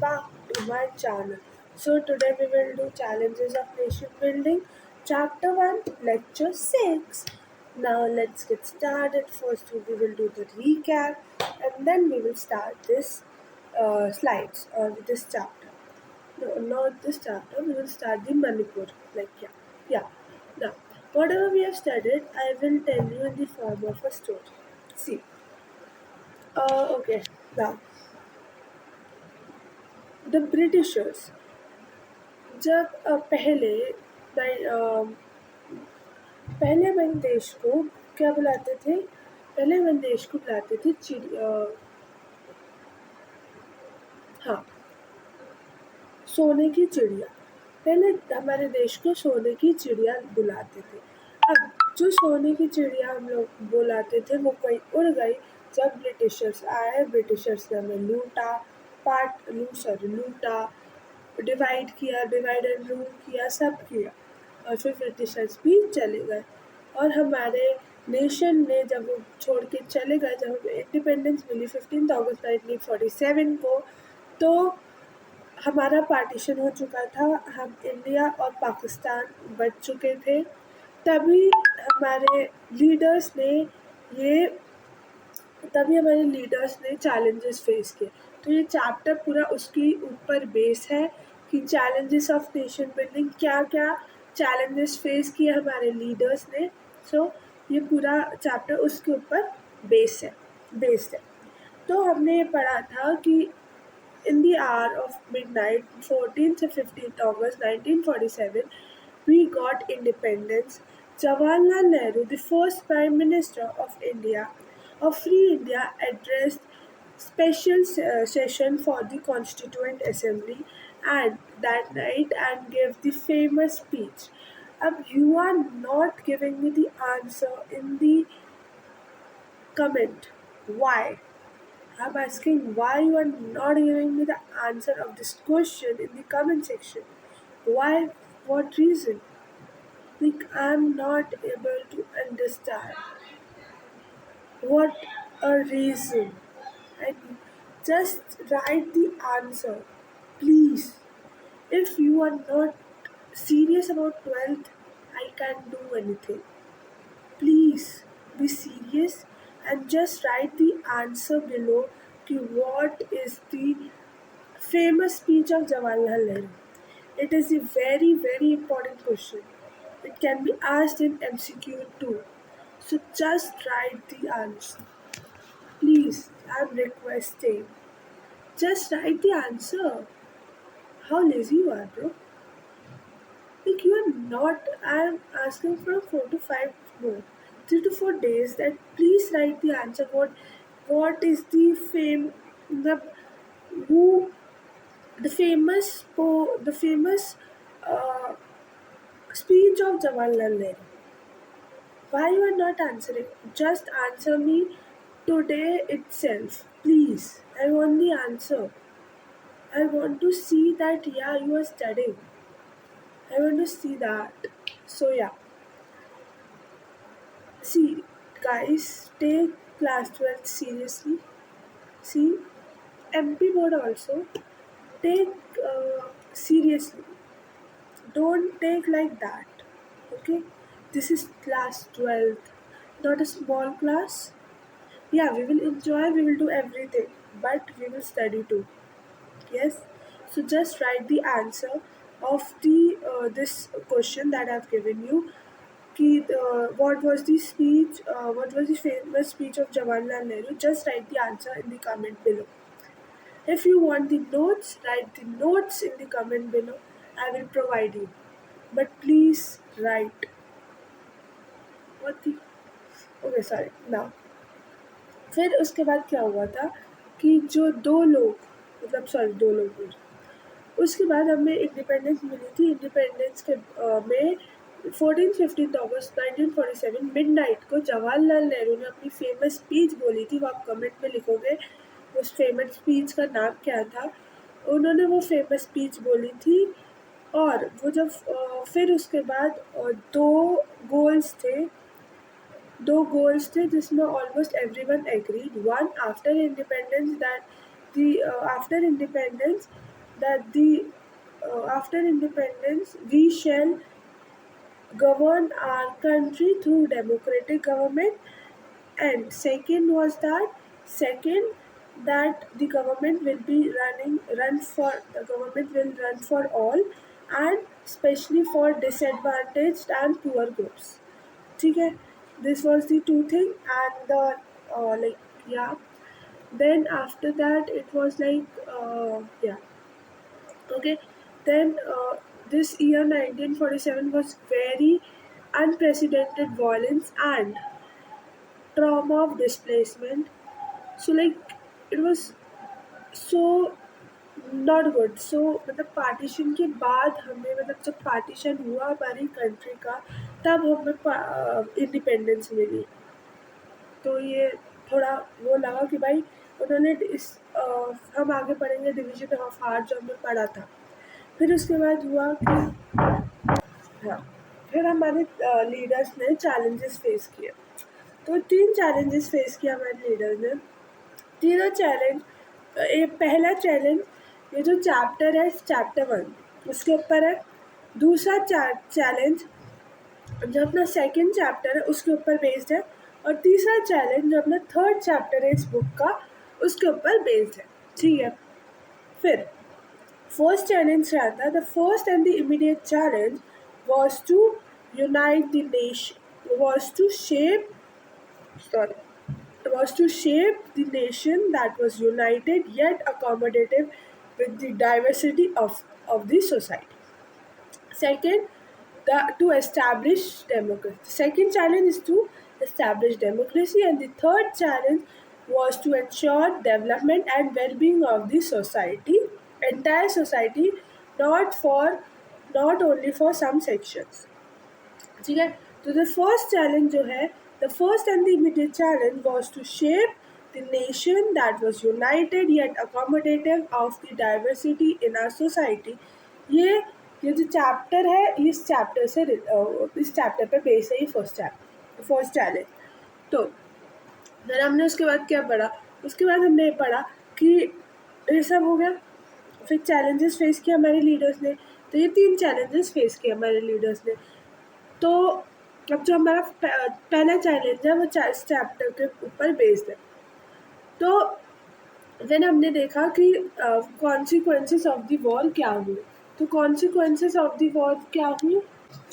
back to my channel. So today we will do challenges of nation building, chapter 1, lecture 6. Now let's get started. First we will do the recap and then we will start this slides or this chapter. No, not this chapter. We will start the Manipur. Yeah. Now, whatever we have studied, I will tell you in the form of a story. See, okay. Now, the Britishers जब पहले हमारे देश को क्या बुलाते थे? पहले हमारे देश को बुलाते थे हाँ, सोने की चिड़िया। पहले हमारे देश को सोने की चिड़िया बुलाते थे। अब जो सोने की चिड़िया हम लोग बुलाते थे वो कहीं उड़ गई जब ब्रिटिशर्स आए। ब्रिटिशर्स ने हमें लूटा, डिवाइड एंड रूल किया, सब किया और फिर ब्रिटिशर्स भी चले गए। और हमारे नेशन ने जब वो छोड़ के चले गए, जब हमें इंडिपेंडेंस मिली 15 अगस्त 1947 को, तो हमारा पार्टीशन हो चुका था। हम इंडिया और पाकिस्तान बच चुके थे। तभी हमारे लीडर्स ने ये चैलेंजेस फेस किए। तो ये चैप्टर पूरा उसके ऊपर बेस है कि चैलेंजेस ऑफ नेशन बिल्डिंग, क्या क्या चैलेंजेस फेस किए हमारे लीडर्स ने। सो ये पूरा चैप्टर उसके ऊपर बेस्ड है। तो हमने ये पढ़ा था कि in the hour of midnight, 14th to 15th August 1947, we got independence. Jawaharlal Nehru, the first Prime Minister of India, of Free India, addressed special session for the Constituent Assembly and that night and gave the famous speech. You are not giving me the answer in the comment. Why? I'm asking why you are not giving me the answer of this question in the comment section. Why? What reason? I'm not able to understand. What a reason. And just write the answer, please. If you are not serious about 12th, I can't do anything. Please be serious and just write the answer below. What is the famous speech of Jawaharlal Nehru? It is a very, very important question. It can be asked in MCQ too. So just write the answer. Please, I'm requesting. Just write the answer. How lazy you are, bro. You are not. I'm asking for 4 to 5 more, 3 to 4 days. That please write the answer. What is the the who the famous uh, speech of Jawaharlal Nehru? Why you are not answering? Just answer me today itself, please. I want the answer. I want to see that you are studying. I want to see that. So see, guys, take class 12 seriously. See, MP board also take seriously. Don't take like that. Okay, this is class 12th, not a small class. Yeah, we will enjoy, we will do everything, but we will study too. Yes. So just write the answer of the this question that I've given you. What was the speech? What was the famous speech of Jawaharlal Nehru? Just write the answer in the comment below. If you want the notes, write the notes in the comment below. I will provide you. But please write. What the? Okay, sorry. Now, फिर उसके बाद क्या हुआ था कि जो दो लोग बोल, उसके बाद हमें इंडिपेंडेंस मिली थी। इंडिपेंडेंस के में 14-15 अगस्त 1947 मिडनाइट को जवाहरलाल नेहरू ने अपनी फेमस स्पीच बोली थी। वो आप कमेंट में लिखोगे उस फेमस स्पीच का नाम क्या था। उन्होंने वो फेमस स्पीच बोली थी और वो जब फिर उसके बाद दो गोल्स थे जिसमें almost everyone agreed. One after independence, that the after independence that the after independence we shall govern our country through democratic government. And second that the government will be run for the government will run for all, and especially for disadvantaged and poor groups. ठीक है, this was the two thing. And the like, yeah, then after that it was like, yeah, okay, then this year 1947 was very unprecedented violence and trauma of displacement. So like it was so not good. So मतलब partition के बाद हमें, मतलब जब partition हुआ हमारी country का, तब हमें इंडिपेंडेंस मिली. तो ये थोड़ा वो लगा कि भाई उन्होंने हम आगे पढ़ेंगे डिवीजन ऑफ हार्ट जो हमने पढ़ा था. फिर उसके बाद हुआ कि, हाँ, फिर हमारे लीडर्स ने चैलेंजेस फेस किए. तो 3 चैलेंजेस फेस किया हमारे लीडर ने. तीनों चैलेंज, पहला चैलेंज ये जो चैप्टर है चैप्टर 1 उसके ऊपर है. दूसरा चैलेंज जो अपना सेकंड चैप्टर है उसके ऊपर बेस्ड है. और तीसरा चैलेंज जो अपना थर्ड चैप्टर है इस बुक का उसके ऊपर बेस्ड है. ठीक है. फिर फर्स्ट चैलेंज क्या था? The first and the immediate challenge was to unite the nation, was to shape, was to shape the nation that was united yet accommodative with the diversity of the society. Second, to establish democracy. The second challenge is to establish democracy, and the third challenge was to ensure development and well-being of the society, entire society, not only for some sections. ठीक है. तो the first challenge जो है, the first and the immediate challenge was to shape the nation that was united yet accommodative of the diversity in our society. ये जो chapter है इस chapter पे बेस है ये फर्स्ट चैलेंज. तो फिर हमने उसके बाद क्या पढ़ा? उसके बाद हमने ये पढ़ा कि ये सब हो गया. फिर चैलेंजेस फेस किया हमारे लीडर्स ने. तो ये 3 चैलेंजेस फेस किए हमारे लीडर्स ने. तो अब जो हमारा पहला चैलेंज है वो इस चैप्टर के ऊपर बेस्ड है. तो देन हमने देखा कि कॉन्सिक्वेंसेस ऑफ द वॉर क्या हुए. तो कॉन्सिक्वेंसेस ऑफ द वॉर क्या हुई?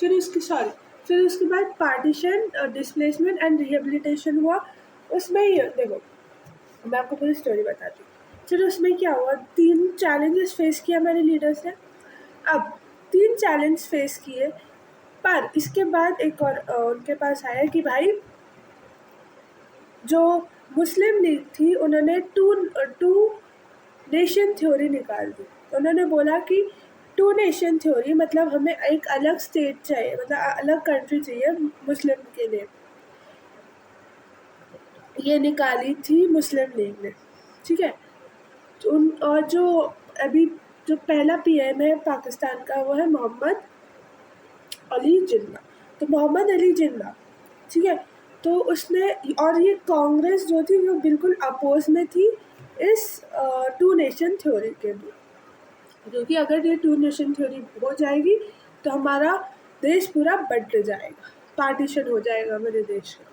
फिर उसके बाद पार्टीशन, डिस्प्लेसमेंट एंड रिहेबिलिटेशन हुआ. उसमें ही देखो मैं आपको पूरी स्टोरी बताती हूँ. फिर उसमें क्या हुआ? 3 चैलेंजेस फेस किए हमारे लीडर्स ने. अब 3 चैलेंज फेस किए, पर इसके बाद एक और उनके पास आया कि भाई जो मुस्लिम लीग थी उन्होंने टू नेशन थ्योरी निकाल दी. उन्होंने बोला कि 2 नेशन थ्योरी मतलब हमें एक अलग स्टेट चाहिए, मतलब अलग कंट्री चाहिए मुस्लिम के लिए. ये निकाली थी मुस्लिम लीग ने. ठीक है. और जो अभी जो पहला पीएम है पाकिस्तान का वो है मोहम्मद अली जिन्ना. तो मोहम्मद अली जिन्ना, ठीक है, तो उसने, और ये कांग्रेस जो थी वो बिल्कुल अपोज में थी इस 2 नेशन थ्योरी के लिए. क्योंकि अगर ये 2 नेशन थ्योरी हो जाएगी तो हमारा देश पूरा बट जाएगा, पार्टीशन हो जाएगा हमारे देश का.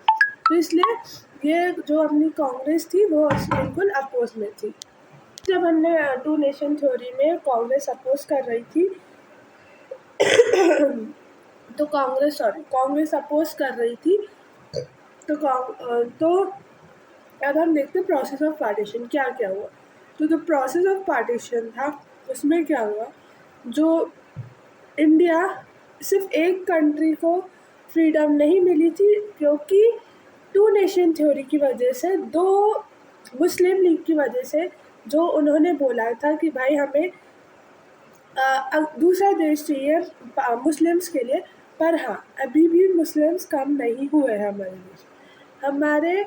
तो इसलिए ये जो अपनी कांग्रेस थी वो बिल्कुल अपोज में थी. जब हमने 2 नेशन थ्योरी में कांग्रेस अपोज कर रही थी तो कांग्रेस अपोज कर रही थी. तो अब हम देखते हैं प्रोसेस ऑफ पार्टीशन क्या क्या हुआ. तो जो प्रोसेस ऑफ पार्टीशन था उसमें क्या हुआ, जो इंडिया सिर्फ एक कंट्री को फ्रीडम नहीं मिली थी क्योंकि 2 नेशन थ्योरी की वजह से, 2 मुस्लिम लीग की वजह से, जो उन्होंने बोला था कि भाई हमें दूसरा देश चाहिए मुस्लिम्स के लिए. पर हाँ, अभी भी मुस्लिम्स कम नहीं हुए हैं हमारे देश. हमारे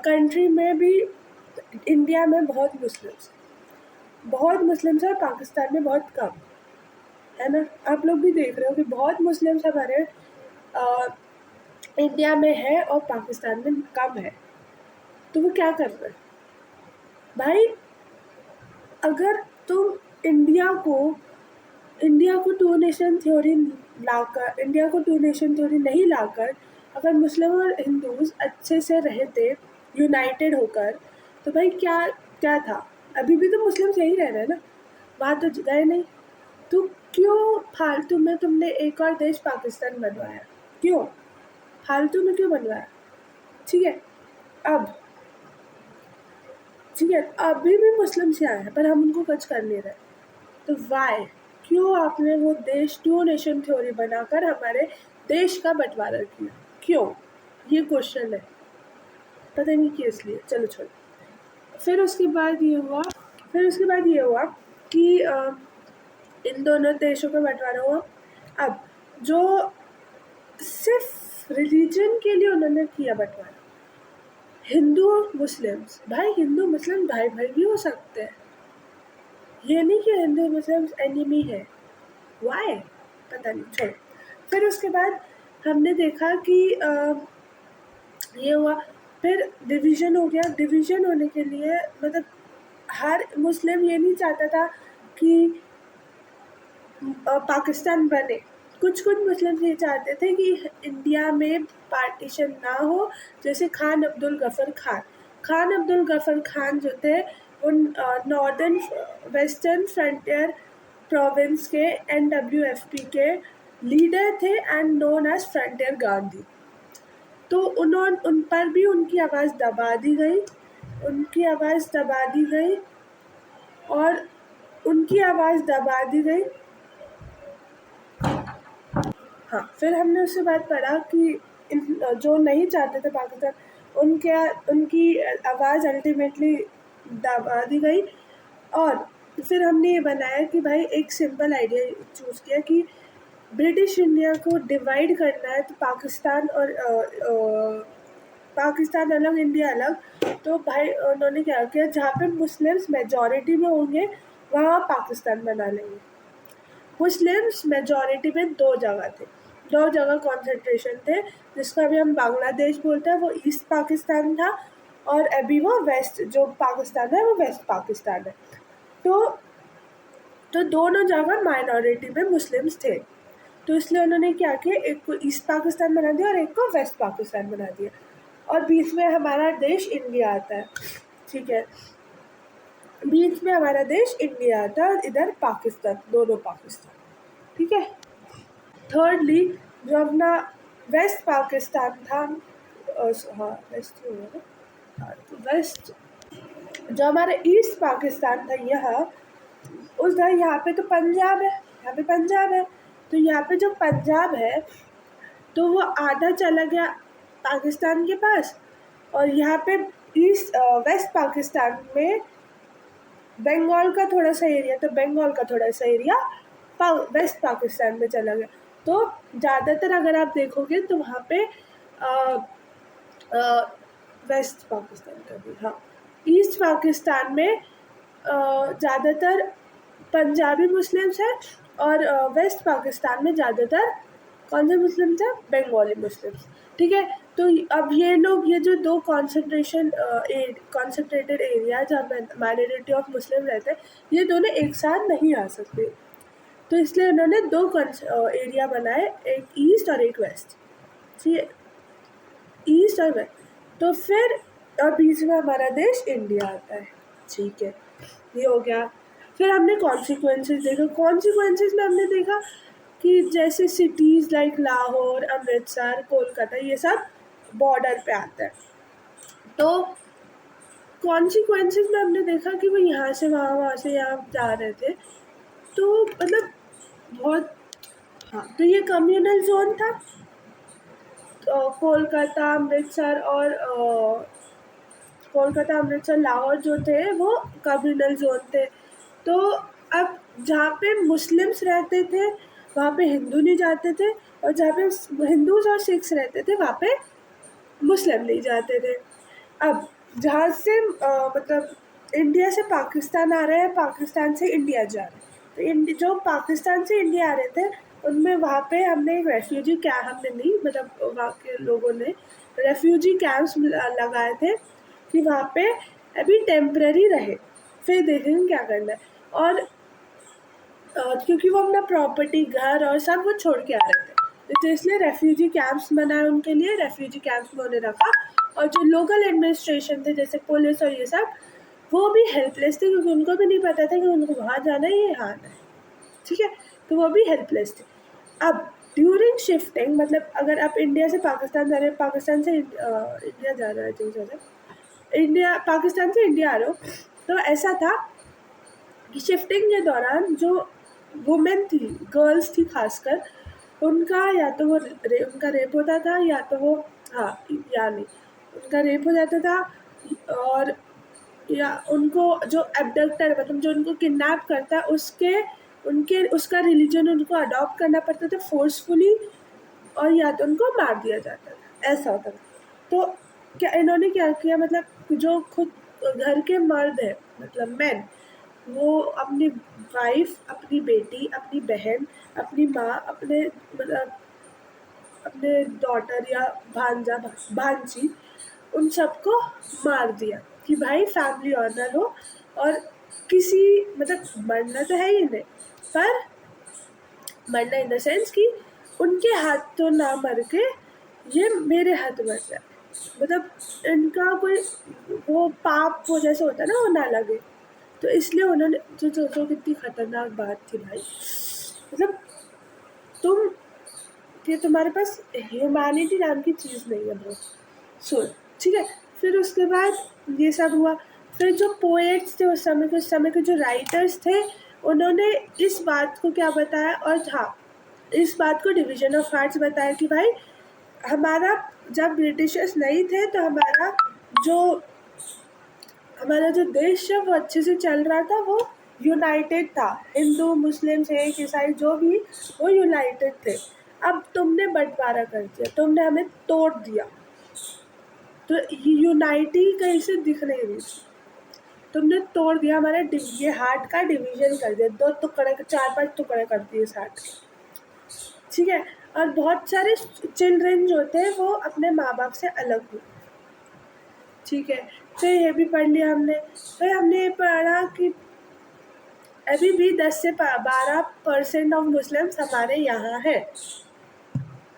कंट्री में भी, इंडिया में बहुत मुस्लिम्स है, पाकिस्तान में बहुत कम है ना. आप लोग भी देख रहे हो कि बहुत मुस्लिम्स हमारे इंडिया में है और पाकिस्तान में कम है. तो वो क्या कर रहे हैं भाई? अगर तुम इंडिया को टू नेशन थ्योरी नहीं लाकर अगर मुस्लिम और हिंदूज अच्छे से रहते यूनाइटेड होकर, तो भाई क्या क्या था? अभी भी तो मुस्लिम यही रह रहे हैं ना, वहाँ तो गए नहीं। तो क्यों फालतू में तुमने एक और देश पाकिस्तान बनवाया? क्यों फालतू में क्यों बनवाया? ठीक है, अब ठीक है, अभी भी मुस्लिम से आए हैं पर हम उनको कच कर नहीं रहे। तो वाई, क्यों आपने वो देश टू नेशन थ्योरी बनाकर हमारे देश का बंटवारा किया? क्यों? ये क्वेश्चन है, पता नहीं क्यों, इसलिए। चलो छोड़ो। फिर उसके बाद ये हुआ कि इन दोनों देशों का बंटवारा हुआ। अब जो सिर्फ रिलीजन के लिए उन्होंने किया बंटवारा, हिंदू मुस्लिम्स, भाई हिंदू मुस्लिम भाई भाई भी हो सकते हैं, ये नहीं कि हिंदू मुस्लिम एनिमी है। वाई, पता नहीं, छोड़ो। फिर उसके बाद हमने देखा कि ये हुआ, फिर डिवीज़न हो गया। डिवीज़न होने के लिए मतलब हर मुस्लिम ये नहीं चाहता था कि पाकिस्तान बने। कुछ मुस्लिम ये चाहते थे कि इंडिया में पार्टीशन ना हो, जैसे खान अब्दुल गफर खान जो थे उन नॉर्दर्न वेस्टर्न फ्रंटियर प्रोविंस के NWFP के लीडर थे and known as frontier Gandhi. तो उन पर भी उनकी आवाज़ दबा दी गई, और उनकी आवाज़ दबा दी गई। हाँ, फिर हमने उसके बाद पढ़ा कि जो नहीं चाहते थे पाकिस्तान, उनकी आवाज़ अल्टीमेटली दबा दी गई। और फिर हमने ये बनाया कि भाई एक सिंपल आइडिया चूज़ किया कि ब्रिटिश इंडिया को डिवाइड करना है, तो पाकिस्तान अलग, इंडिया अलग। तो भाई उन्होंने क्या किया, जहाँ पे मुस्लिम्स मेजॉरिटी में होंगे वहाँ पाकिस्तान बना लेंगे। मुस्लिम्स मेजॉरिटी में दो जगह कॉन्सेंट्रेशन थे, जिसको अभी हम बांग्लादेश बोलते हैं, वो ईस्ट पाकिस्तान था, और अभी वो वेस्ट जो पाकिस्तान है वो वेस्ट पाकिस्तान है। तो दोनों जगह माइनॉरिटी में मुस्लिम्स थे, तो इसलिए उन्होंने क्या किया, एक को ईस्ट पाकिस्तान बना दिया और एक को वेस्ट पाकिस्तान बना दिया, और बीच में हमारा देश इंडिया आता है। ठीक है, बीच में हमारा देश इंडिया आता है और इधर पाकिस्तान, दोनों पाकिस्तान। ठीक है। थर्डली, जो अपना वेस्ट पाकिस्तान था, हाँ वेस्ट ही होगा ना, हाँ, तो वेस्ट जो हमारा ईस्ट पाकिस्तान था, यहाँ पे तो पंजाब है, तो यहाँ पे जो पंजाब है तो वो आधा चला गया पाकिस्तान के पास, और यहाँ पे वेस्ट पाकिस्तान में बंगाल का थोड़ा सा एरिया वेस्ट पाकिस्तान में चला गया। तो ज़्यादातर अगर आप देखोगे तो वहाँ पे वेस्ट पाकिस्तान का भी, हाँ, ईस्ट पाकिस्तान में ज़्यादातर पंजाबी मुस्लिम्स हैं, और वेस्ट पाकिस्तान में ज़्यादातर कौन से मुस्लिम्स हैं? बंगाली मुस्लिम्स। ठीक है, तो अब ये जो दो कॉन्सेंट्रेटेड एरिया जहाँ माइनॉरिटी ऑफ मुस्लिम रहते हैं, ये दोनों एक साथ नहीं आ सकते, तो इसलिए उन्होंने दो एरिया बनाए, एक ईस्ट और एक वेस्ट। ठीक है, ईस्ट और वेस्ट। तो फिर और बीच में हमारा देश इंडिया आता है। ठीक है, ये हो गया। फिर हमने कॉन्सिक्वेंसेस देखा। कॉन्सिक्वेंसेस में हमने देखा कि जैसे सिटीज़ लाइक लाहौर, अमृतसर, कोलकाता, ये सब बॉर्डर पे आता है। तो कॉन्सिक्वेंसेस में हमने देखा कि वो यहाँ से वहाँ से यहाँ जा रहे थे, तो मतलब बहुत, हाँ, तो ये कम्युनल जोन था। तो कोलकाता, अमृतसर, लाहौर जो थे वो कम्युनल जोन थे। तो अब जहाँ पे मुस्लिम्स रहते थे वहाँ पे हिंदू नहीं जाते थे, और जहाँ पे हिंदूज और सिख्स रहते थे वहाँ पे मुस्लिम नहीं जाते थे। अब जहाँ से मतलब इंडिया से पाकिस्तान आ रहे हैं, पाकिस्तान से इंडिया जा रहे हैं, तो जो पाकिस्तान से इंडिया आ रहे थे उनमें वहाँ पे हमने एक रेफ्यूजी कैंप, हमने नहीं मतलब वहाँ के लोगों ने रेफ्यूजी कैंप्स लगाए थे कि वहाँ पे अभी टेम्पररी रहे, फिर देखेंगे क्या करना है। और क्योंकि वो अपना प्रॉपर्टी, घर और सब वो छोड़ के आ रहे थे, तो इसलिए रेफ्यूजी कैंप्स बनाए उनके लिए, रेफ्यूजी कैंप्स में उन्हें रखा। और जो लोकल एडमिनिस्ट्रेशन थे जैसे पुलिस और ये सब, वो भी हेल्पलेस थे क्योंकि उनको भी नहीं पता था कि उनको वहाँ जाना है, ये यहाँ आना है, ठीक है, तो वो भी हेल्पलेस थे। अब ड्यूरिंग शिफ्टिंग, मतलब अगर आप इंडिया से पाकिस्तान जा रहे हो, पाकिस्तान से इंडिया जा रहे हो, इंडिया पाकिस्तान से इंडिया आ रहे हो, तो ऐसा था कि शिफ्टिंग के दौरान जो वुमेन थी, गर्ल्स थी खासकर, उनका या तो वो उनका रेप होता था, या तो वो, हाँ, या नहीं, उनका रेप हो जाता था, और या उनको जो एबडक्टर, मतलब जो उनको किडनैप करता है, उसके उनके उसका रिलीजन उनको अडॉप्ट करना पड़ता था फोर्सफुली, और या तो उनको मार दिया जाता था, ऐसा होता था। तो क्या इन्होंने क्या किया, मतलब जो खुद घर के मर्द है, मतलब मैन, वो अपनी वाइफ, अपनी बेटी, अपनी बहन, अपनी माँ, अपने मतलब अपने डॉटर या भांजा भांजी, उन सबको मार दिया कि भाई फैमिली ऑनर हो, और किसी, मतलब मरना तो है ही नहीं, पर मरना इन द सेंस कि उनके हाथ तो ना मर के ये मेरे हाथ मर जाए, मतलब इनका कोई वो पाप वो जैसे होता है ना, वो ना लगे। तो इसलिए उन्होंने, जो सोचो कितनी खतरनाक बात थी भाई, मतलब तुम, कि तुम्हारे पास ह्यूमैनिटी नाम की चीज़ नहीं है ब्रो, सुन, ठीक है। फिर उसके बाद ये सब हुआ। फिर जो पोएट्स थे उस समय के जो राइटर्स थे, उन्होंने इस बात को क्या बताया, और हाँ, इस बात को डिवीजन ऑफ आर्ट्स बताया कि भाई हमारा, जब ब्रिटिशर्स नहीं थे तो जो हमारा जो देश है वो अच्छे से चल रहा था, वो यूनाइटेड था, हिंदू मुस्लिम सिख ईसाई जो भी, वो यूनाइटेड थे। अब तुमने बंटवारा कर दिया, तुमने हमें तोड़ दिया, तो यूनाइटी कहीं से दिख नहीं रही थी, तुमने तोड़ दिया हमारा ये हार्ट का डिवीजन कर दिया, 2 टुकड़े, 4-5 टुकड़े कर दिए इस हार्ट के, ठीक है। और बहुत सारे चिल्ड्रन जो थे वो अपने माँ बाप से अलग हुए, ठीक है। फिर ये भी पढ़ लिया हमने। फिर हमने ये पढ़ा कि अभी भी 10 से 12% ऑफ मुस्लिम्स हमारे यहाँ है,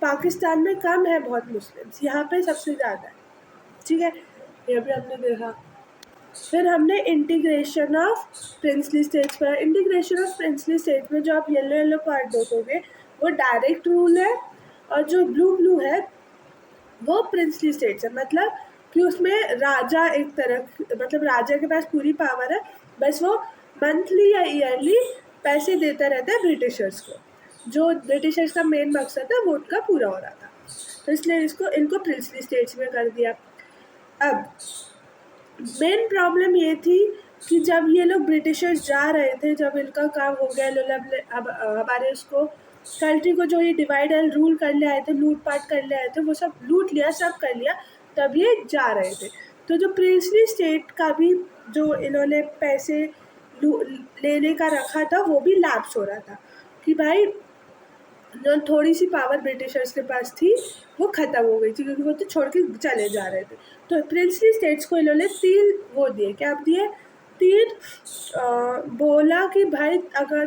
पाकिस्तान में कम है बहुत मुस्लिम्स, यहाँ पे सबसे ज़्यादा है, ठीक है, ये भी हमने देखा। फिर हमने इंटीग्रेशन ऑफ प्रिंसली स्टेट्स पर, इंटीग्रेशन ऑफ प्रिंसली स्टेट्स में जो आप येलो येलो पार्ट देखोगे वो डायरेक्ट रूल है, और जो ब्लू ब्लू है वो प्रिंसली स्टेट्स है, मतलब कि उसमें राजा एक तरह, मतलब राजा के पास पूरी पावर है, बस वो मंथली या ईयरली पैसे देता रहता है ब्रिटिशर्स को, जो ब्रिटिशर्स का मेन मकसद था वो उनका पूरा हो रहा था, तो इसलिए इनको प्रिंसली स्टेट्स में कर दिया। अब मेन प्रॉब्लम ये थी कि जब ये लोग ब्रिटिशर्स जा रहे थे, जब इनका काम हो गया, अब हमारे उसको कंट्री को जो ये डिवाइड एंड रूल कर ले आए थे, लूटपाट कर ले आए थे, वो सब लूट लिया, सब कर लिया, तब ये जा रहे थे। तो जो प्रिंसली स्टेट का भी जो इन्होंने पैसे लेने का रखा था, वो भी लैप्स हो रहा था कि भाई जो थोड़ी सी पावर ब्रिटिशर्स के पास थी वो ख़त्म हो गई थी, क्योंकि वो तो छोड़ के चले जा रहे थे। तो प्रिंसली स्टेट्स को इन्होंने 3 वो दिए, क्या आप दिए, 3 बोला कि भाई अगर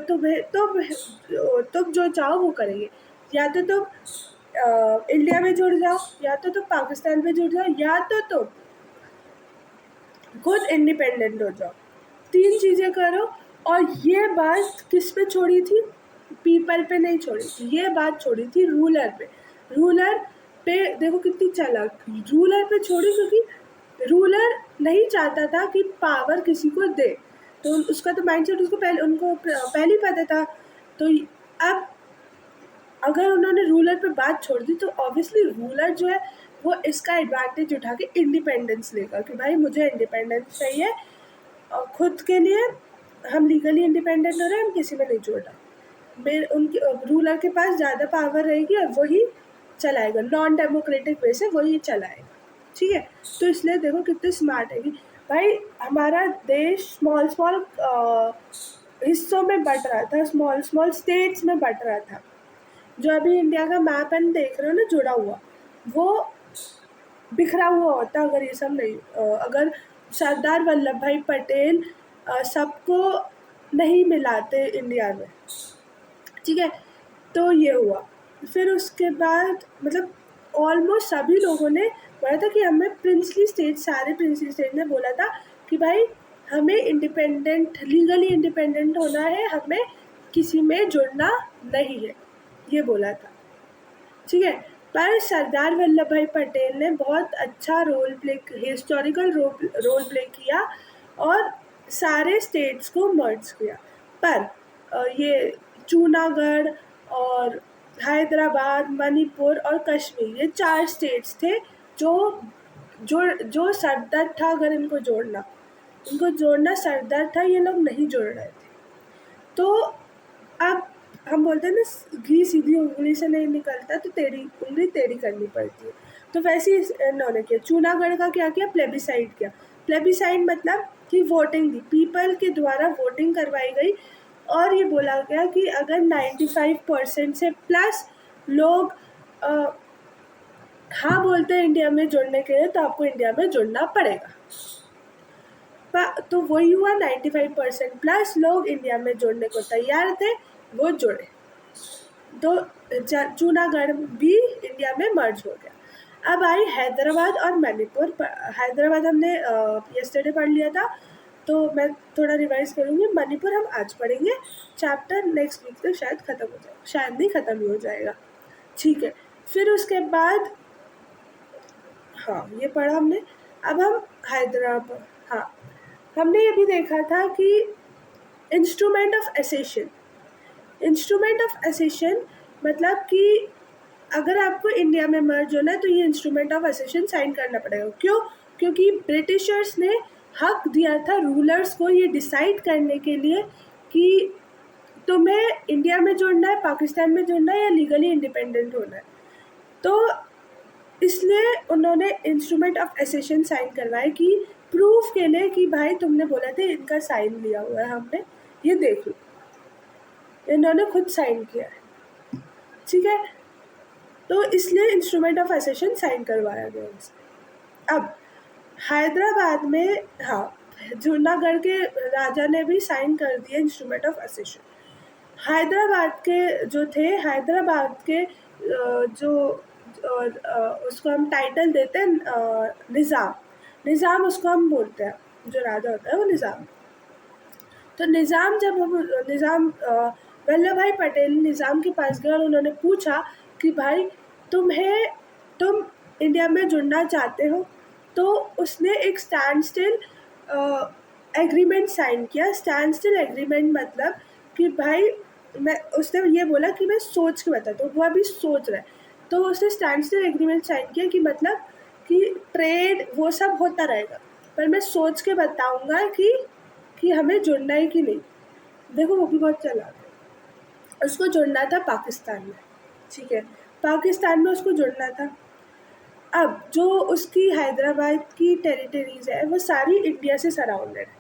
तुम जो चाहो वो करेंगे, या तो तुम इंडिया में जुड़ जाओ, या तो तुम पाकिस्तान में जुड़ जाओ, या तो तुम खुद इंडिपेंडेंट हो जाओ, 3 चीज़ें करो। और ये बात किस पे छोड़ी थी, पीपल पे नहीं छोड़ी थी, ये बात छोड़ी थी रूलर पे। रूलर पे देखो कितनी चालाक, रूलर पे छोड़ी, क्योंकि रूलर नहीं चाहता था कि पावर किसी को दे, तो उसका तो माइंडसेट उनको पहले ही पता था। तो अब अगर उन्होंने रूलर पे बात छोड़ दी, तो ऑब्वियसली रूलर जो है वो इसका एडवांटेज उठा के इंडिपेंडेंस लेगा कि भाई मुझे इंडिपेंडेंस चाहिए, और खुद के लिए हम लीगली इंडिपेंडेंट हो रहे हैं, हम किसी में नहीं जुड़ रहा। मेरे उनके रूलर के पास ज़्यादा पावर रहेगी और वही चलाएगा, नॉन डेमोक्रेटिक वे से वही चलाएगा, ठीक है। तो इसलिए देखो कितने स्मार्ट है कि भाई हमारा देश स्मॉल स्मॉल हिस्सों में बट रहा था, स्मॉल स्मॉल स्टेट्स में बट रहा था। जो अभी इंडिया का मैप एंड देख रहे हो ना जुड़ा हुआ, वो बिखरा हुआ होता अगर ये सब नहीं, अगर सरदार वल्लभ भाई पटेल सबको नहीं मिलाते इंडिया में, ठीक है। तो ये हुआ। फिर उसके बाद मतलब ऑलमोस्ट सभी लोगों ने बोला था कि हमें प्रिंसली स्टेट, सारे प्रिंसली स्टेट ने बोला था कि भाई हमें इंडिपेंडेंट, लीगली इंडिपेंडेंट होना है, हमें किसी में जुड़ना नहीं है, ये बोला था, ठीक है। पर सरदार वल्लभ भाई पटेल ने बहुत अच्छा role play, historical role play किया और सारे स्टेट्स को मर्ज किया। पर ये जूनागढ़ और हैदराबाद, मणिपुर और कश्मीर, ये 4 स्टेट्स थे जो जो जो सरदर्द था, अगर इनको जोड़ना सरदर्द था, ये लोग नहीं जोड़ रहे थे। तो अब हम बोलते हैं ना, घी सीधी उंगली से नहीं निकलता, तो टेढ़ी उंगली टेढ़ी करनी पड़ती है। तो वैसे ही इन्होंने किया। जूनागढ़ का क्या किया, प्लेबिसाइड किया। प्लेबिसाइड मतलब कि वोटिंग दी, पीपल के द्वारा वोटिंग करवाई गई और ये बोला गया कि अगर 95% से प्लस लोग हाँ बोलते हैं इंडिया में जुड़ने के लिए, तो आपको इंडिया में जुड़ना पड़ेगा। तो वही हुआ, 95% प्लस लोग इंडिया में जुड़ने को तैयार थे, वो जुड़े। तो जूनागढ़ भी इंडिया में मर्ज हो गया। अब आई हैदराबाद और मणिपुर। हैदराबाद हमने यस्टरडे पढ़ लिया था, तो मैं थोड़ा रिवाइज करूँगी। मणिपुर हम आज पढ़ेंगे, चैप्टर नेक्स्ट वीक तक शायद ख़त्म हो जाएगा, शायद नहीं ख़त्म ही हो जाएगा, ठीक है। फिर उसके बाद हाँ ये पढ़ा हमने। अब हम हैदराबाद, हाँ हमने ये भी देखा था कि instrument of accession, instrument of accession मतलब कि अगर आपको इंडिया में मर्ज होना है तो ये इंस्ट्रूमेंट ऑफ एसेशन साइन करना पड़ेगा। क्यों? क्योंकि ब्रिटिशर्स ने हक दिया था रूलर्स को ये डिसाइड करने के लिए कि तुम्हें इंडिया में जुड़ना है, पाकिस्तान में जुड़ना है या लीगली इंडिपेंडेंट होना है। तो इसलिए उन्होंने इंस्ट्रूमेंट ऑफ एसेशन साइन करवाए कि प्रूफ के लिए कि भाई तुमने बोला था, इनका साइन लिया हुआ है हमने, ये देख लो, इन्होंने खुद साइन किया है, ठीक है। तो इसलिए इंस्ट्रूमेंट ऑफ एसेशन साइन करवाया गया उनसे। अब हैदराबाद में हाँ जूनागढ़ के राजा ने भी साइन कर दिया इंस्ट्रूमेंट ऑफ एसेशन। हैदराबाद के जो थे, हैदराबाद के जो उसको हम टाइटल देते हैं निज़ाम, निज़ाम उसको हम बोलते हैं, जो राजा होता है वो निज़ाम। तो निज़ाम जब हम निज़ाम वल्लभ भाई पटेल निज़ाम के पास गए और उन्होंने पूछा कि भाई तुम इंडिया में जुड़ना चाहते हो, तो उसने एक स्टैंड स्टिल एग्रीमेंट साइन किया। स्टैंड स्टिल एग्रीमेंट मतलब कि भाई उसने ये बोला कि मैं सोच के बताता हूँ, वो अभी सोच रहा है। तो उसने स्टैंड स्टिल एग्रीमेंट साइन किया कि मतलब कि ट्रेड वो सब होता रहेगा, पर मैं सोच के बताऊँगा कि हमें जुड़ना है कि नहीं। देखो वो भी बहुत चालाक है। उसको जुड़ना था पाकिस्तान में, ठीक है, पाकिस्तान में उसको जुड़ना था। अब जो उसकी हैदराबाद की टेरिटरीज है वो सारी इंडिया से सराउंडेड है,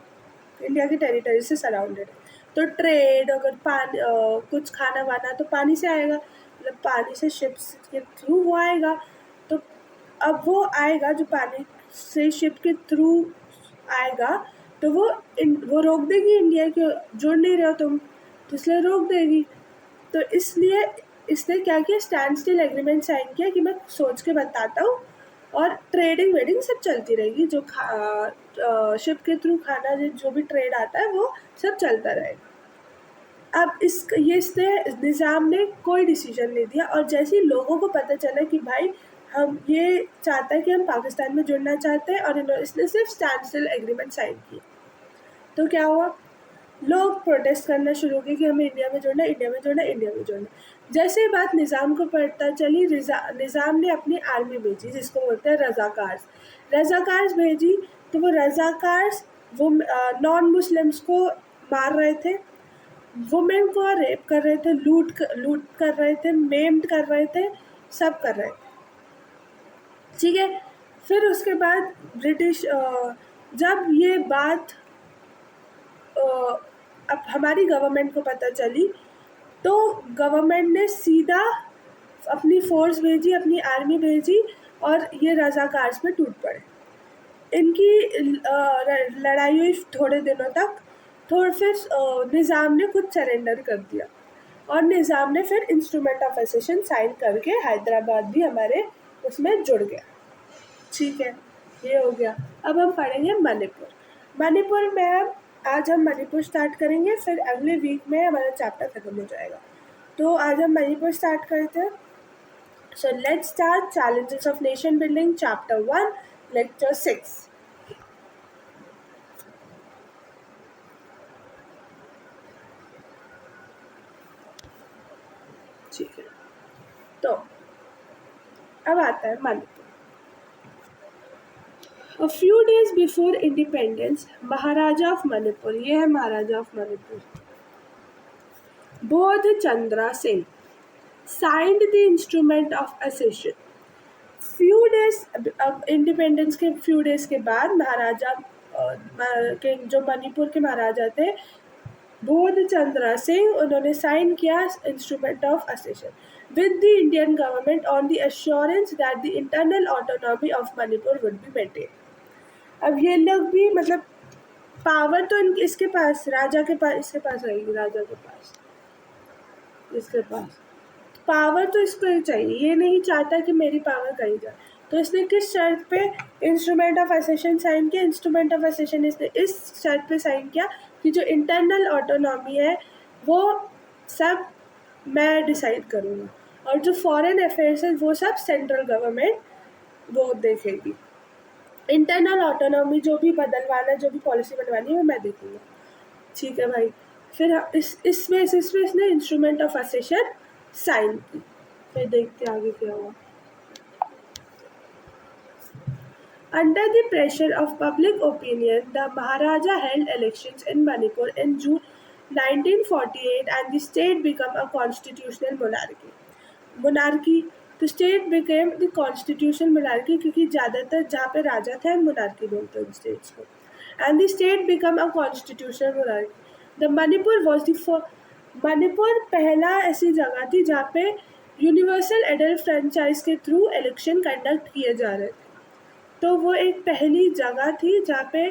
इंडिया की टेरिटरी से सराउंडेड है। तो ट्रेड अगर पानी कुछ खाना वाना तो पानी से आएगा, मतलब पानी से शिप्स के थ्रू वो आएगा। तो अब वो आएगा जो पानी से शिप के थ्रू आएगा, तो वो रोक देगी इंडिया के, जुड़ नहीं रहे हो तुम, तो इसलिए रोक देगी। तो इसलिए इसने क्या किया, स्टैंड स्टिल एग्रीमेंट साइन किया कि मैं सोच के बताता हूँ और ट्रेडिंग वेडिंग सब चलती रहेगी, जो शिप के थ्रू खाना जो भी ट्रेड आता है वो सब चलता रहेगा। अब इसने निज़ाम ने कोई डिसीजन नहीं दिया, और जैसे ही लोगों को पता चला कि भाई हम ये चाहता है कि हम पाकिस्तान में जुड़ना चाहते हैं और इसने सिर्फ स्टैंड स्टिल एग्रीमेंट साइन किया, तो क्या हुआ, लोग प्रोटेस्ट करना शुरू किए कि हमें इंडिया में जुड़ना, इंडिया में जुड़ना, इंडिया में जुड़ना। जैसे ही बात निज़ाम को पता चली, निज़ाम ने अपनी आर्मी भेजी, जिसको बोलते हैं रज़ाकार्स भेजी। तो वो रज़ाकार्स वो नॉन मुस्लिम्स को मार रहे थे, वुमेन को रेप कर रहे थे, लूट कर रहे थे, मेम्ड कर रहे थे, सब कर रहे थे, ठीक है। फिर उसके बाद ब्रिटिश जब ये बात अब हमारी गवर्नमेंट को पता चली, तो गवर्नमेंट ने सीधा अपनी फोर्स भेजी, अपनी आर्मी भेजी और ये रज़ाकार्स में टूट पड़े। इनकी लड़ाई हुई थोड़े दिनों तक, थोड़ा फिर निज़ाम ने खुद सरेंडर कर दिया और निज़ाम ने फिर इंस्ट्रूमेंट ऑफ एसेशन साइन करके हैदराबाद भी हमारे उसमें जुड़ गया। ठीक है, ये हो गया। अब हम पढ़ेंगे मणिपुर। मणिपुर में आज हम मणिपुर स्टार्ट करेंगे, फिर अगले वीक में हमारा चैप्टर खत्म हो जाएगा। तो आज हम मणिपुर स्टार्ट करते हैं। So let's start challenges of nation building chapter 1 lecture 6। ठीक है, तो अब आता है Manipur. A few days before independence, Maharaja of Manipur, ये है महाराजा ऑफ मणिपुर, बोध Chandra Singh signed the instrument of accession. Few days independence के few days के बाद महाराजा के जो मणिपुर के महाराजा थे बोध चंद्रा सिंह, उन्होंने साइन किया instrument of accession with the Indian government on the assurance that the internal autonomy of Manipur would be maintain. अब ये लोग भी मतलब पावर तो इसके पास राजा के पास, इसके पास रहेगी, राजा के पास, इसके पास पावर तो इसको ही चाहिए, ये नहीं चाहता कि मेरी पावर कहीं जाए। तो इसने किस शर्त पे इंस्ट्रूमेंट ऑफ एसेशन साइन किया? इंस्ट्रूमेंट ऑफ एसेशन इसने इस शर्त पे साइन किया कि जो इंटरनल ऑटोनॉमी है वो सब मैं डिसाइड करूँगा और जो फॉरेन अफेयर्स है वो सब सेंट्रल गवर्नमेंट वो देखेगी। इंटरनल ऑटोनॉमी जो भी बदलवाना, जो भी पॉलिसी बनवानी है वो मैं देखूँगा। ठीक है भाई, फिर इसमें इसने इंस्ट्रूमेंट ऑफ एसेशन साइन की। फिर देखते आगे क्या हुआ। Under the pressure of public opinion, the Maharaja held elections in Manipur in June 1948 and the state became a constitutional monarchy. तो state became the constitutional monarchy क्योंकि ज़्यादातर जहाँ पे राजा थे monarchy बोलते हैं स्टेट्स को, and the state became a constitutional monarchy. The Manipur was the Manipur पहला ऐसी जगह थी जहाँ पे यूनिवर्सल एडल्ट फ्रेंचाइज के थ्रू इलेक्शन कंडक्ट किए जा रहे थे। तो वो एक पहली जगह थी जहाँ पे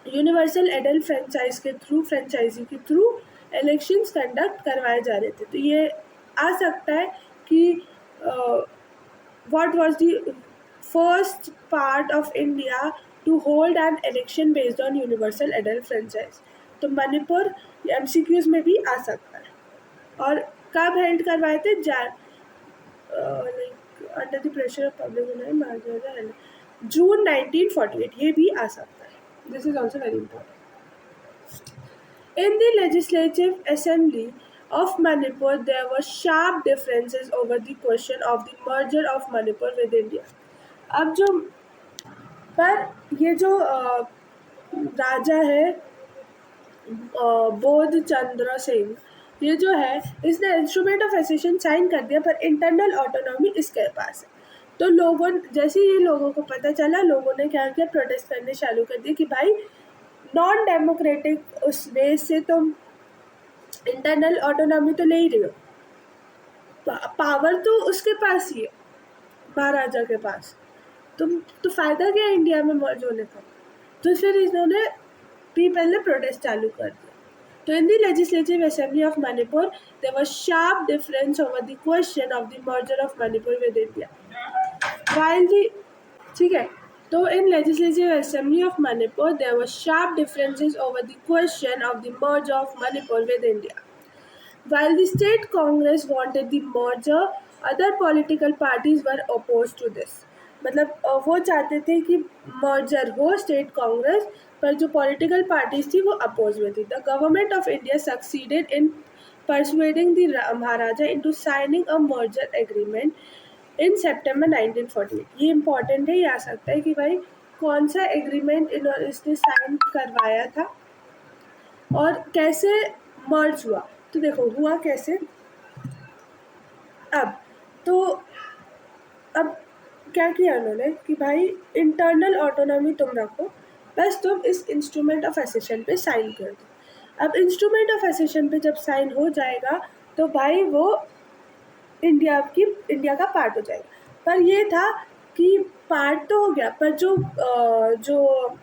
यूनिवर्सल एडल्ट फ्रेंचाइज के थ्रू, फ्रेंचाइजी के थ्रू इलेक्शंस कंडक्ट करवाए जा रहे थे। तो ये आ सकता है कि what was the first part of India to hold an election based on universal adult franchise. तो मणिपुर MCQs में भी आ सकता है। और कब हेल्ड करवाए थे? Under the pressure of public June 1948, ये भी आ सकता है। This is also very important. In the legislative assembly of Manipur, there were sharp differences over the question of the merger of Manipur with India. अब जो पर ये जो राजा है बोध चंद्र सिंह, ये जो है इसने इंस्ट्रूमेंट ऑफ एसेशन साइन कर दिया पर इंटरनल ऑटोनॉमी इसके पास है। तो लोगों जैसे ही लोगों को पता चला, लोगों ने क्या किया? प्रोटेस्ट करने चालू कर दिए कि भाई नॉन डेमोक्रेटिक उस वे से तुम इंटरनल ऑटोनॉमी तो ले ही रही हो, पावर तो उसके पास ही है, महाराजा के पास, तुम तो फ़ायदा क्या इंडिया में मर्ज होने का? तो फिर इन्होंने पीपल ने प्रोटेस्ट चालू कर दिया। तो in the legislative assembly of Manipur there was sharp difference over the question of the merger of Manipur with India while the ठीक है, तो in legislative assembly of Manipur there was sharp differences over the question of the merge of Manipur with India while the state Congress wanted the merger, other political parties were opposed to this. मतलब वो चाहते थे कि merger हो state Congress, पर जो political parties थी वो अपोज में थी। The government of India succeeded in persuading the maharaja into signing a merger agreement in September 1948। ये इंपॉर्टेंट है, ये आ सकता है कि भाई कौन सा एग्रीमेंट इसने साइन करवाया था और कैसे मर्ज हुआ। तो देखो हुआ कैसे। अब क्या किया उन्होंने कि भाई इंटरनल ऑटोनॉमी तुम रखो, बस तुम इस इंस्ट्रूमेंट ऑफ एसेशन पे साइन कर दो। अब इंस्ट्रूमेंट ऑफ एसेशन पे जब साइन हो जाएगा तो भाई वो इंडिया का पार्ट हो जाएगा। पर ये था कि पार्ट तो हो गया, पर जो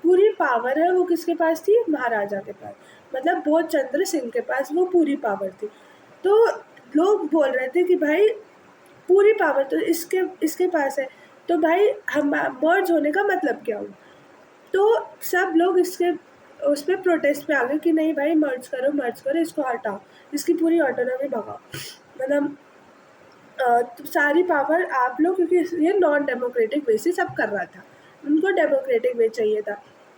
पूरी पावर है वो किसके पास थी? महाराजा के पास, मतलब बहुत चंद्र सिंह के पास वो पूरी पावर थी। तो लोग बोल रहे थे कि भाई पूरी पावर तो इसके इसके पास है, तो भाई हम मर्ज होने का मतलब क्या हुआ? तो सब लोग इसके उस पर प्रोटेस्ट पे आ गए कि नहीं भाई, मर्ज करो, इसको हटाओ, इसकी पूरी ऑटोनॉमी भगाओ, मतलब तो सारी पावर आप लोग, क्योंकि ये नॉन डेमोक्रेटिक वे से सब कर रहा था, उनको डेमोक्रेटिक वे चाहिए था।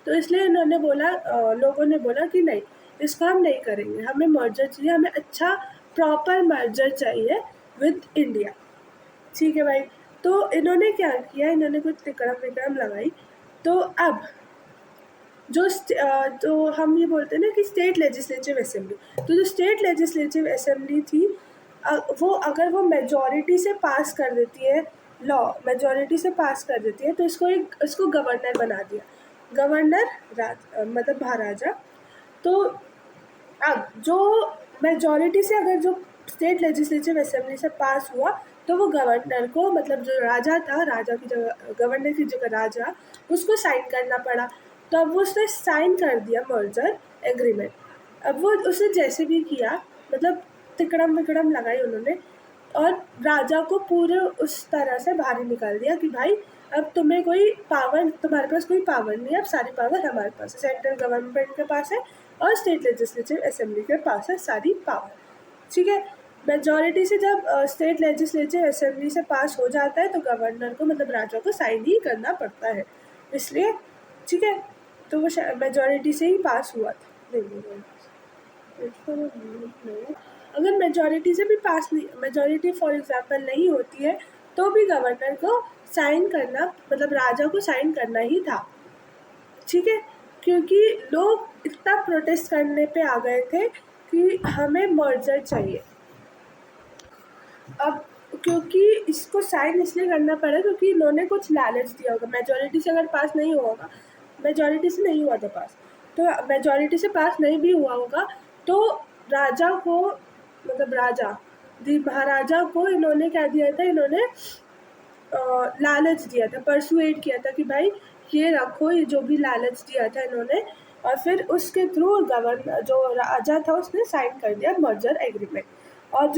तो इसलिए इन्होंने बोला, लोगों ने बोला कि नहीं, इसको हम नहीं करेंगे, हमें मर्जर चाहिए, हमें अच्छा प्रॉपर मर्जर चाहिए विद इंडिया। ठीक है भाई। तो इन्होंने क्या किया, इन्होंने कुछ तिकड़म विकड़म लगाई। तो अब तो हम ये बोलते हैं ना कि स्टेट लेजिस्लेटिव असेंबली, तो जो स्टेट लेजिस्लेटिव असेंबली थी, वो अगर वो मेजॉरिटी से पास कर देती है लॉ, मेजॉरिटी से पास कर देती है, तो इसको गवर्नर बना दिया, गवर्नर मतलब महाराजा। तो अब जो मेजॉरिटी से अगर जो स्टेट लेजिस्लेटिव असेंबली से पास हुआ, तो वो गवर्नर को, मतलब जो राजा था, राजा की जगह गवर्नर की जगह राजा, उसको साइन करना पड़ा। तो अब वो उसने साइन कर दिया मर्जर एग्रीमेंट। अब वो उसे जैसे भी किया, मतलब तिकड़म विकड़म लगाई उन्होंने, और राजा को पूरे उस तरह से बाहर ही निकाल दिया कि भाई अब तुम्हें कोई पावर, तुम्हारे पास कोई पावर नहीं है, अब सारी पावर हमारे पास है, सेंट्रल गवर्नमेंट के पास है और स्टेट लेजिस्लेटिव असेंबली के पास है सारी पावर। ठीक है। मेजॉरिटी से जब स्टेट लेजिस्लेटिव असेंबली से पास हो जाता है, तो गवर्नर को, मतलब राजा को साइन ही करना पड़ता है, इसलिए। ठीक है। तो वो मेजॉरिटी से ही पास हुआ था। नहीं, अगर मेजॉरिटी से भी पास नहीं, मेजॉरिटी फॉर एग्जांपल नहीं होती है, तो भी गवर्नर को साइन करना, मतलब राजा को साइन करना ही था। ठीक है। क्योंकि लोग इतना प्रोटेस्ट करने पे आ गए थे कि हमें मर्जर चाहिए। अब क्योंकि इसको साइन इसलिए करना पड़ा क्योंकि इन्होंने कुछ लालच दिया होगा, मेजॉरिटी से अगर पास नहीं हुआ होगा, मेजॉरिटी से नहीं हुआ था पास, तो मेजॉरिटी से पास नहीं भी हुआ होगा, तो राजा को, मतलब महाराजा को इन्होंने क्या दिया था, इन्होंने लालच दिया था, परसुएट किया था कि भाई ये रखो, ये जो भी लालच दिया था इन्होंने, और फिर उसके थ्रू गवर्नर, जो राजा था, उसने साइन कर दिया मर्जर एग्रीमेंट। और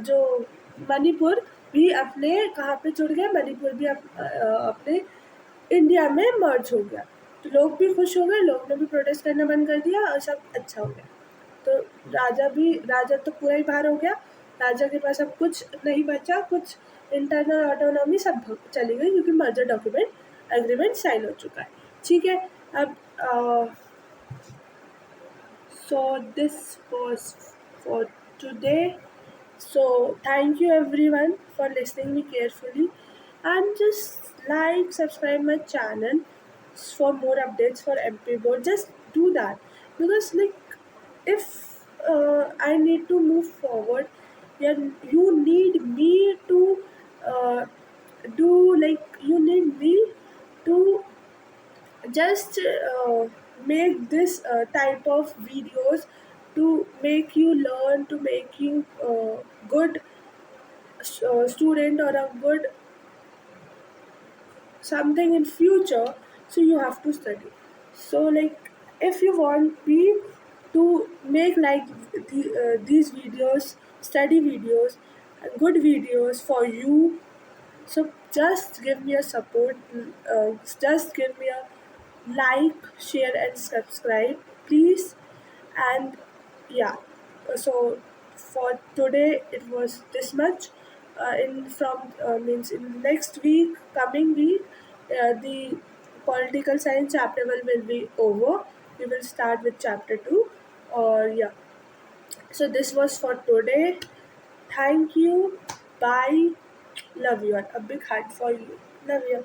जो मणिपुर भी अपने कहाँ पे जुड़ गया, मणिपुर भी अपने इंडिया में मर्ज हो गया। तो लोग भी खुश हो गए, लोग ने भी प्रोटेस्ट करना बंद कर दिया और सब अच्छा हो गया। तो राजा तो पूरा ही बाहर हो गया, राजा के पास अब कुछ नहीं बचा, कुछ इंटरनल ऑटोनॉमी सब चली गई, क्योंकि मर्जर डॉक्यूमेंट एग्रीमेंट साइन हो चुका है। ठीक है। अब so this was for today. So thank you everyone for listening me carefully, and just like, subscribe my channel for more updates for MP board. Just do that, because like if I need to move forward, then you need me to uh, do, like you need me to just make this type of videos to make you learn, to make you good student, or a good something in future. So you have to study. So like if you want me to make like these videos, study videos, good videos for you, so just give me a support, just give me a like, share and subscribe please. And yeah, so for today it was this much. In from means in next week, coming week, the political science chapter will be over. We will start with chapter 2. Or yeah, so this was for today. Thank you. Bye. Love you. A big hug for you. Love you.